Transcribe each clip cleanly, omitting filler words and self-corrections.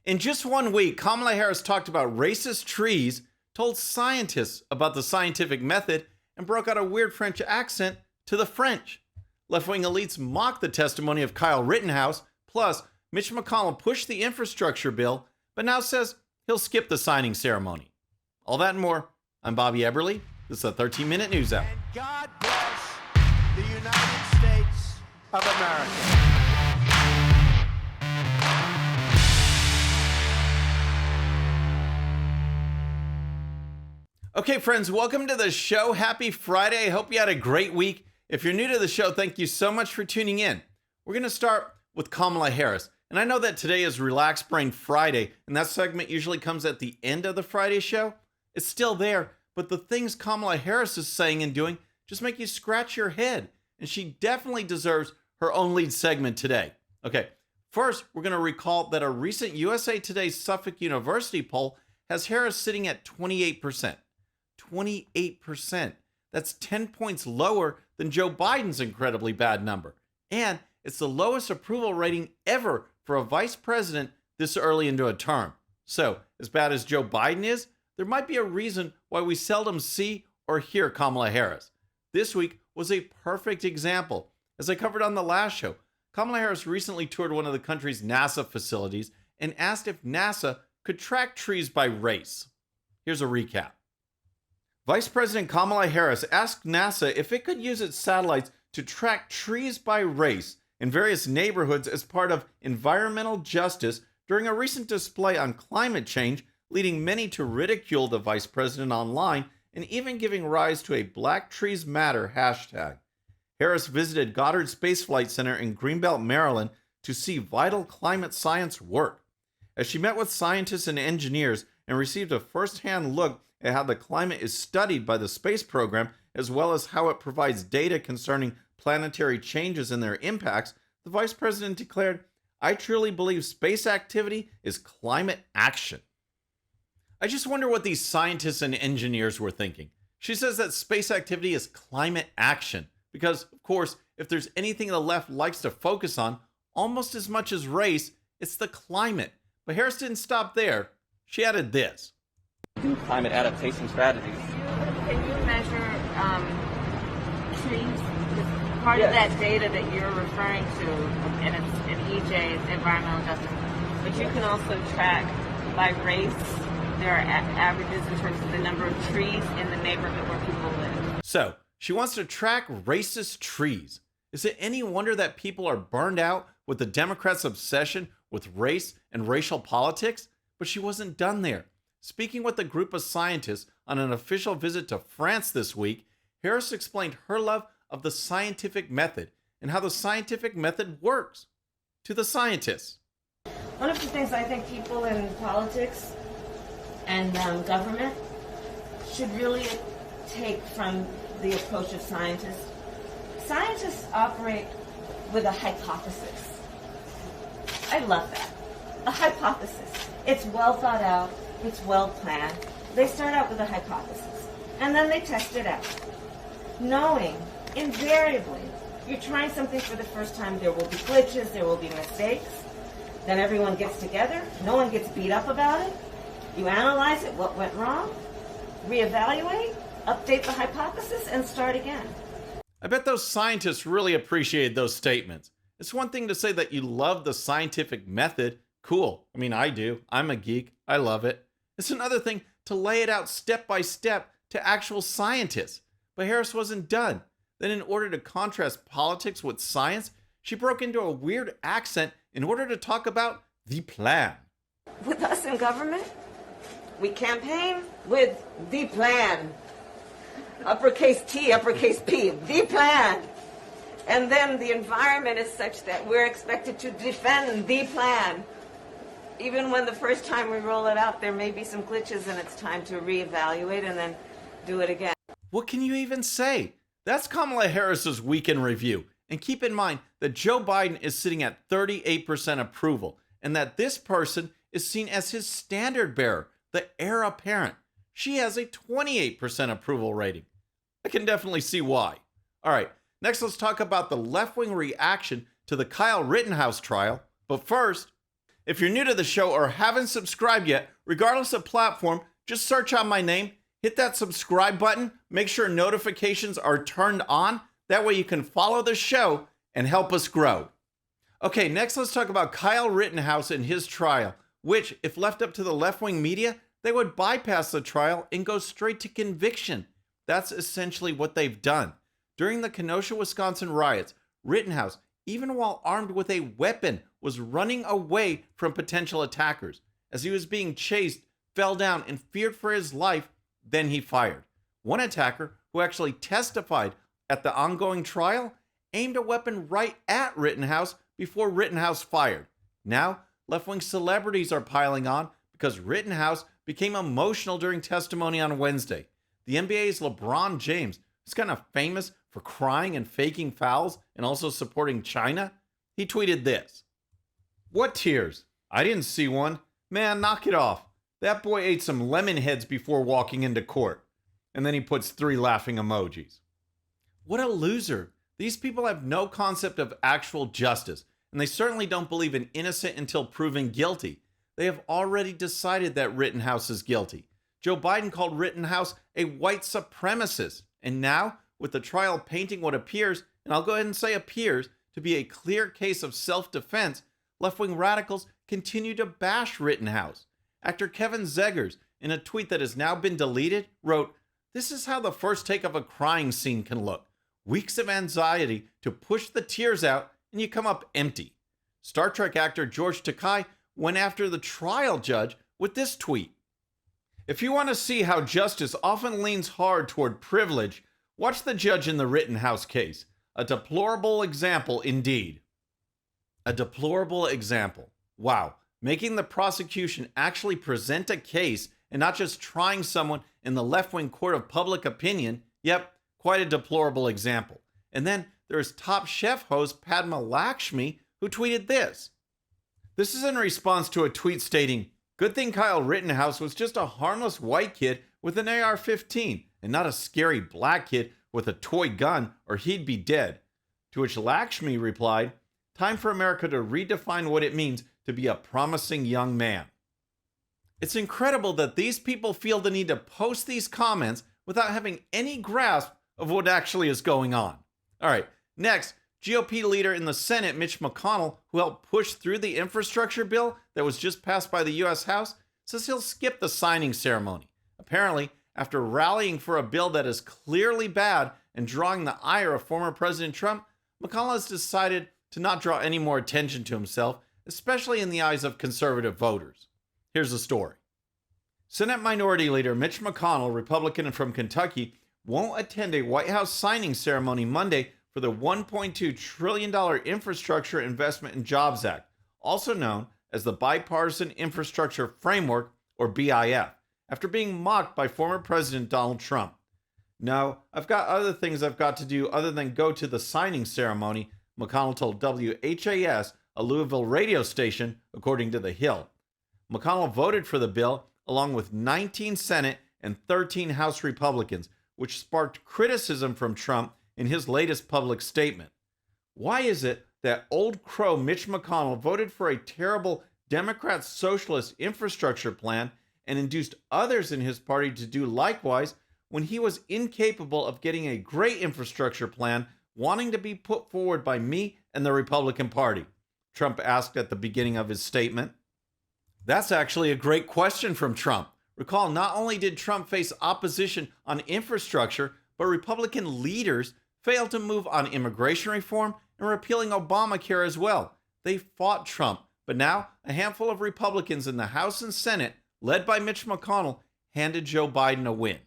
In just 1 week, Kamala Harris talked about racist trees, told scientists about the scientific method, and broke out a weird French accent to the French. Left-wing elites mocked the testimony of Kyle Rittenhouse. Plus, Mitch McConnell pushed the infrastructure bill, but now says he'll skip the signing ceremony. All that and more. I'm Bobby Eberle. This is a 13-minute news hour. And God bless the United States of America. Okay, friends, welcome to the show. Happy Friday. I hope you had a great week. If you're new to the show, thank you so much for tuning in. We're going to start with Kamala Harris. And I know that today is Relax Brain Friday, and that segment usually comes at the end of the Friday show. It's still there, but the things Kamala Harris is saying and doing just make you scratch your head. And she definitely deserves her own lead segment today. Okay, first, we're going to recall that a recent USA Today Suffolk University poll has Harris sitting at 28%. 28%. That's 10 points lower than Joe Biden's incredibly bad number. And it's the lowest approval rating ever for a vice president this early into a term. So, as bad as Joe Biden is, there might be a reason why we seldom see or hear Kamala Harris. This week was a perfect example. As I covered on the last show, Kamala Harris recently toured one of the country's NASA facilities and asked if NASA could track trees by race. Here's a recap. Vice President Kamala Harris asked NASA if it could use its satellites to track trees by race in various neighborhoods as part of environmental justice during a recent display on climate change, leading many to ridicule the vice president online and even giving rise to a Black Trees Matter hashtag. Harris visited Goddard Space Flight Center in Greenbelt, Maryland to see vital climate science work. As she met with scientists and engineers and received a first-hand look at how the climate is studied by the space program, as well as how it provides data concerning planetary changes and their impacts, the vice president declared, "I truly believe space activity is climate action." I just wonder what these scientists and engineers were thinking. She says that space activity is climate action because, of course, if there's anything the left likes to focus on, almost as much as race, it's the climate. But Harris didn't stop there. She added this. Climate adaptation strategies. Can you measure trees? Because part of that data that you're referring to, and it's in EJ, it's environmental justice, but you can also track by race. There are averages in terms of the number of trees in the neighborhood where people live. So, she wants to track racist trees. Is it any wonder that people are burned out with the Democrats' obsession with race and racial politics? But she wasn't done there. Speaking with a group of scientists on an official visit to France this week, Harris explained her love of the scientific method and how the scientific method works. To the scientists. One of the things I think people in politics and government should really take from the approach of scientists. Scientists operate with a hypothesis. I love that. A hypothesis. It's well thought out. It's well planned. They start out with a hypothesis, and then they test it out. Knowing, invariably, you're trying something for the first time, there will be glitches, there will be mistakes. Then everyone gets together. No one gets beat up about it. You analyze it, what went wrong, reevaluate, update the hypothesis, and start again. I bet those scientists really appreciate those statements. It's one thing to say that you love the scientific method. Cool. I mean, I do. I'm a geek. I love it. It's another thing to lay it out step by step to actual scientists. But Harris wasn't done. Then in order to contrast politics with science, she broke into a weird accent in order to talk about the plan. With us in government, we campaign with the plan. Uppercase T, uppercase P, the plan. And then the environment is such that we're expected to defend the plan. Even when the first time we roll it out, there may be some glitches and it's time to reevaluate and then do it again. What can you even say? That's Kamala Harris's week in review. And keep in mind that Joe Biden is sitting at 38% approval and that this person is seen as his standard bearer, the heir apparent. She has a 28% approval rating. I can definitely see why. All right, next let's talk about the left-wing reaction to the Kyle Rittenhouse trial. But first, If you're new to the show or haven't subscribed yet, regardless of platform, just search out my name, hit that subscribe button, make sure notifications are turned on. That way you can follow the show and help us grow. Okay, next let's talk about Kyle Rittenhouse and his trial, which, if left up to the left-wing media, they would bypass the trial and go straight to conviction. That's essentially what they've done. During the Kenosha, Wisconsin riots, Rittenhouse, even while armed with a weapon, was running away from potential attackers. As he was being chased, fell down, and feared for his life, then he fired. One attacker, who actually testified at the ongoing trial, aimed a weapon right at Rittenhouse before Rittenhouse fired. Now, left-wing celebrities are piling on because Rittenhouse became emotional during testimony on Wednesday. The NBA's LeBron James, who's kind of famous for crying and faking fouls and also supporting China, he tweeted this. "What tears? I didn't see one. Man, knock it off. That boy ate some lemon heads before walking into court." And then he puts 3 laughing emojis. What a loser. These people have no concept of actual justice, and they certainly don't believe in innocent until proven guilty. They have already decided that Rittenhouse is guilty. Joe Biden called Rittenhouse a white supremacist, and now, with the trial painting what appears, and I'll go ahead and say appears, to be a clear case of self-defense, left-wing radicals continue to bash Rittenhouse. Actor Kevin Zegers, in a tweet that has now been deleted, wrote, "This is how the first take of a crying scene can look. Weeks of anxiety to push the tears out, and you come up empty." Star Trek actor George Takei went after the trial judge with this tweet. "If you want to see how justice often leans hard toward privilege, watch the judge in the Rittenhouse case. A deplorable example indeed." A deplorable example. Wow. Making the prosecution actually present a case and not just trying someone in the left-wing court of public opinion. Yep, quite a deplorable example. And then there's Top Chef host Padma Lakshmi, who tweeted this. This is in response to a tweet stating, "Good thing Kyle Rittenhouse was just a harmless white kid with an AR-15 and not a scary black kid with a toy gun, or he'd be dead." To which Lakshmi replied, "Time for America to redefine what it means to be a promising young man." It's incredible that these people feel the need to post these comments without having any grasp of what actually is going on. All right, next, GOP leader in the Senate, Mitch McConnell, who helped push through the infrastructure bill that was just passed by the U.S. House, says he'll skip the signing ceremony. Apparently, after rallying for a bill that is clearly bad and drawing the ire of former President Trump, McConnell has decided to not draw any more attention to himself, especially in the eyes of conservative voters. Here's the story. Senate Minority Leader Mitch McConnell, Republican from Kentucky, won't attend a White House signing ceremony Monday for the $1.2 trillion Infrastructure Investment and Jobs Act, also known as the Bipartisan Infrastructure Framework, or BIF, after being mocked by former President Donald Trump. "No, I've got other things I've got to do other than go to the signing ceremony," McConnell told WHAS, a Louisville radio station, according to The Hill. McConnell voted for the bill along with 19 Senate and 13 House Republicans, which sparked criticism from Trump in his latest public statement. Why is it that old crow Mitch McConnell voted for a terrible Democrat socialist infrastructure plan and induced others in his party to do likewise when he was incapable of getting a great infrastructure plan wanting to be put forward by me and the Republican Party? Trump asked at the beginning of his statement. That's actually a great question from Trump. Recall, not only did Trump face opposition on infrastructure, but Republican leaders failed to move on immigration reform and repealing Obamacare as well. They fought Trump, but now a handful of Republicans in the House and Senate, led by Mitch McConnell, handed Joe Biden a win.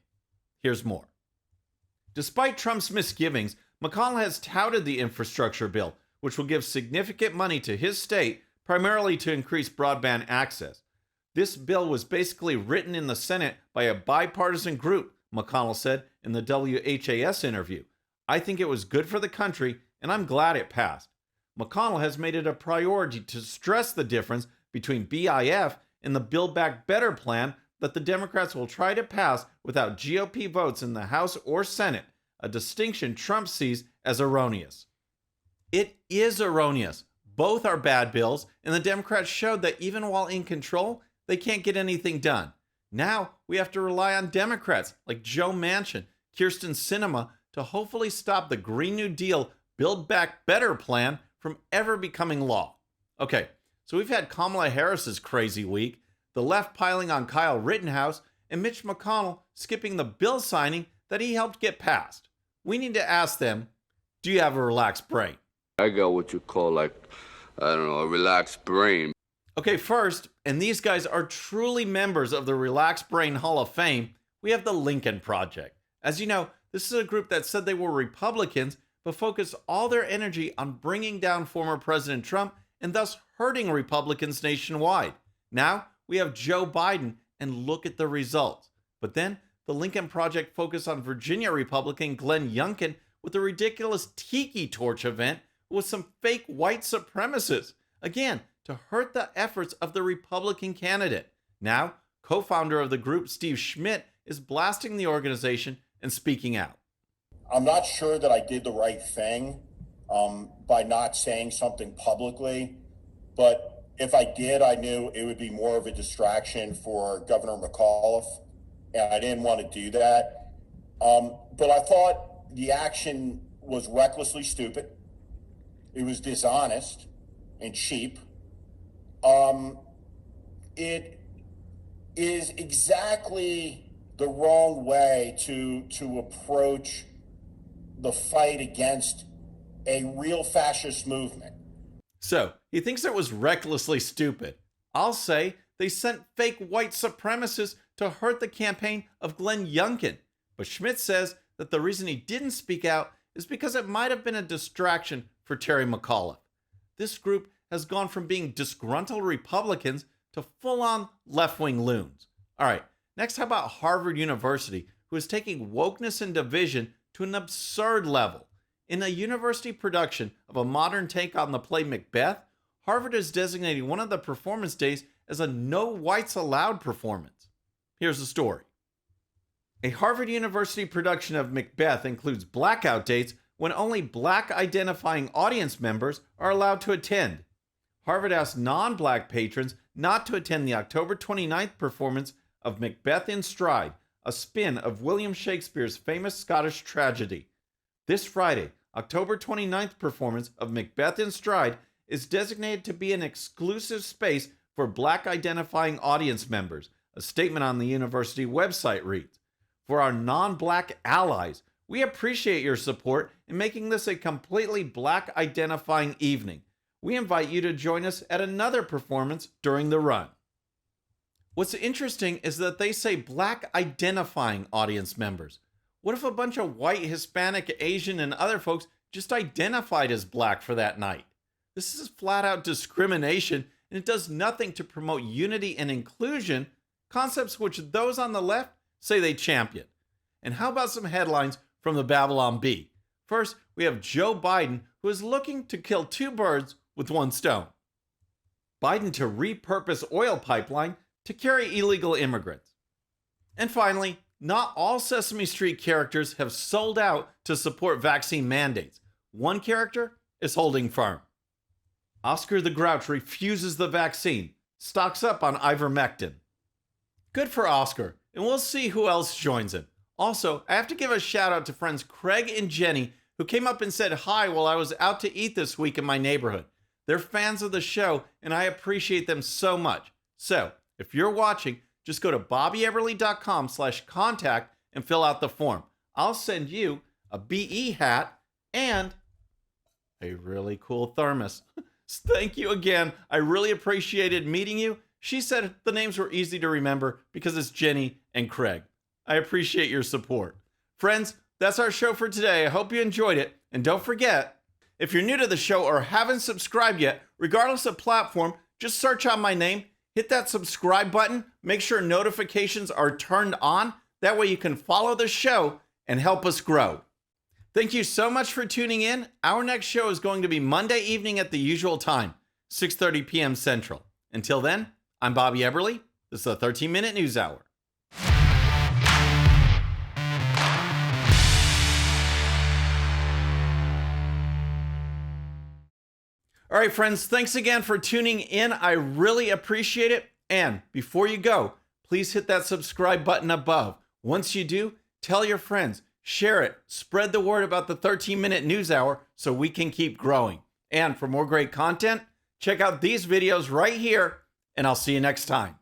Here's more. Despite Trump's misgivings, McConnell has touted the infrastructure bill, which will give significant money to his state, primarily to increase broadband access. This bill was basically written in the Senate by a bipartisan group, McConnell said in the WHAS interview. "I think it was good for the country, and I'm glad it passed." McConnell has made it a priority to stress the difference between BIF and the Build Back Better plan that the Democrats will try to pass without GOP votes in the House or Senate, a distinction Trump sees as erroneous. It is erroneous. Both are bad bills, and the Democrats showed that even while in control, they can't get anything done. Now we have to rely on Democrats like Joe Manchin, Kyrsten Sinema to hopefully stop the Green New Deal Build Back Better plan from ever becoming law. Okay, so we've had Kamala Harris's crazy week, the left piling on Kyle Rittenhouse, and Mitch McConnell skipping the bill signing that he helped get passed. We need to ask them, do you have a relaxed brain? I got what you call a relaxed brain. Okay, first, and these guys are truly members of the Relaxed Brain Hall of Fame, we have the Lincoln Project. As you know, this is a group that said they were Republicans, but focused all their energy on bringing down former President Trump and thus hurting Republicans nationwide. Now, we have Joe Biden, and look at the results. But then, the Lincoln Project focused on Virginia Republican Glenn Youngkin with a ridiculous tiki torch event with some fake white supremacists. Again, to hurt the efforts of the Republican candidate. Now, co-founder of the group, Steve Schmidt, is blasting the organization and speaking out. I'm not sure that I did the right thing by not saying something publicly, but if I did, I knew it would be more of a distraction for Governor McAuliffe, and I didn't want to do that. But I thought the action was recklessly stupid. It was dishonest and cheap. It is exactly the wrong way to approach the fight against a real fascist movement. So, he thinks it was recklessly stupid. I'll say they sent fake white supremacists to hurt the campaign of Glenn Youngkin. But Schmidt says that the reason he didn't speak out is because it might have been a distraction for Terry McAuliffe. This group has gone from being disgruntled Republicans to full-on left-wing loons. All right, next, how about Harvard University, who is taking wokeness and division to an absurd level? In a university production of a modern take on the play Macbeth, Harvard is designating one of the performance days as a No Whites Allowed performance. Here's the story. A Harvard University production of Macbeth includes blackout dates when only black identifying audience members are allowed to attend. Harvard asked non-black patrons not to attend the October 29th performance of Macbeth in Stride, a spin of William Shakespeare's famous Scottish tragedy. This Friday, October 29th performance of Macbeth in Stride is designated to be an exclusive space for black identifying audience members, a statement on the university website reads. For our non-black allies, we appreciate your support in making this a completely black identifying evening. We invite you to join us at another performance during the run. What's interesting is that they say black identifying audience members. What if a bunch of white, Hispanic, Asian, and other folks just identified as black for that night? This is flat out discrimination, and it does nothing to promote unity and inclusion, concepts which those on the left say they champion. And how about some headlines from the Babylon Bee? First, we have Joe Biden, who is looking to kill two birds with one stone. Biden to repurpose oil pipeline to carry illegal immigrants. And finally, not all Sesame Street characters have sold out to support vaccine mandates. One character is holding firm. Oscar the Grouch refuses the vaccine, stocks up on ivermectin. Good for Oscar, and we'll see who else joins him. Also, I have to give a shout out to friends Craig and Jenny, who came up and said hi while I was out to eat this week in my neighborhood. They're fans of the show, and I appreciate them so much. So, if you're watching, just go to BobbyEberle.com/contact and fill out the form. I'll send you a BE hat and a really cool thermos. Thank you again. I really appreciated meeting you. She said the names were easy to remember because it's Jenny and Craig. I appreciate your support. Friends, that's our show for today. I hope you enjoyed it. And don't forget, if you're new to the show or haven't subscribed yet, regardless of platform, just search out my name, hit that subscribe button, make sure notifications are turned on. That way you can follow the show and help us grow. Thank you so much for tuning in. Our next show is going to be Monday evening at the usual time, 6:30 p.m. Central. Until then, I'm Bobby Eberle. This is the 13-Minute News Hour. All right, friends, thanks again for tuning in. I really appreciate it. And before you go, please hit that subscribe button above. Once you do, tell your friends, share it, spread the word about the 13-minute news hour so we can keep growing. And for more great content, check out these videos right here, and I'll see you next time.